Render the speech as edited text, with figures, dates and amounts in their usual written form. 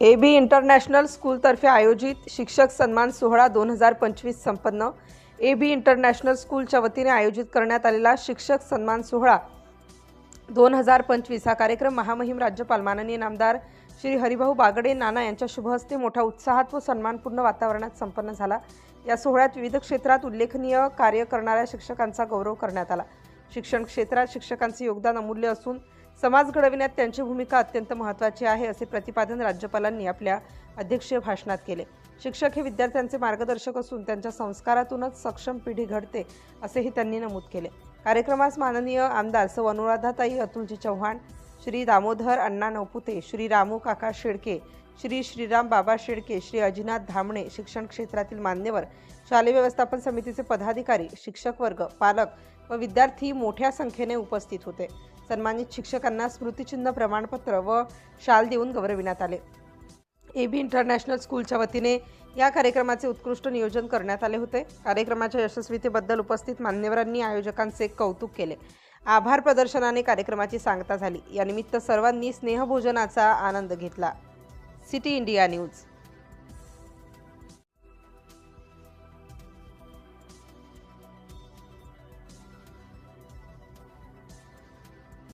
AB international स्कूलतर्फे आयोजित शिक्षक सन्मान सोहळा 2025 संपन्न। AB इंटरनॅशनल स्कूलच्या वतीने आयोजित करण्यात आलेला शिक्षक सन्मान सोहळा 2025 हा कार्यक्रम महामहिम राज्यपाल माननीय नामदार श्री हरिभाऊ बागडे नाना यांच्या शुभ हस्ते मोठ्या उत्साहात व सन्मानपूर्ण वातावरणात संपन्न झाला। या सोहळ्यात विविध क्षेत्रात उल्लेखनीय कार्य करणाऱ्या शिक्षकांचा गौरव करण्यात आला। शिक्षण क्षेत्रात शिक्षकांचे योगदान अमूल्य असून समाज घडविण्यात त्यांची भूमिका अत्यंत महत्त्वाची आहे असे प्रतिपादन राज्यपालांनी आपल्या अध्यक्षीय भाषणात केले। शिक्षक हे विद्यार्थ्यांचे मार्गदर्शक असून त्यांच्या संस्कारातूनच सक्षम पिढी घडते असेही त्यांनी नमूद केले। कार्यक्रमास माननीय आमदार सौ अनुराधाताई अतुलजी चव्हाण, श्री दामोदर अण्णा नवपुते, श्री रामू काका शेळके, श्री श्रीराम बाबा शेळके, श्री अजिनाथ धामणे, शिक्षण क्षेत्रातील मान्यवर, शालेय व्यवस्थापन समितीचे पदाधिकारी, शिक्षक वर्ग, पालक व विद्यार्थी मोठ्या संख्येने उपस्थित होते। सन्मानित शिक्षकांना स्मृतिचिन्ह, प्रमाणपत्र व शाल देऊन गौरविण्यात आले। AB इंटरनॅशनल स्कूलच्या वतीने या कार्यक्रमाचे उत्कृष्ट नियोजन करण्यात आले होते। कार्यक्रमाच्या यशस्वीतेबद्दल उपस्थित मान्यवरांनी आयोजकांचे कौतुक केले। आभार प्रदर्शनाने कार्यक्रमाची सांगता झाली। या निमित्त सर्वांनी स्नेहभोजनाचा आनंद घेतला। City India news.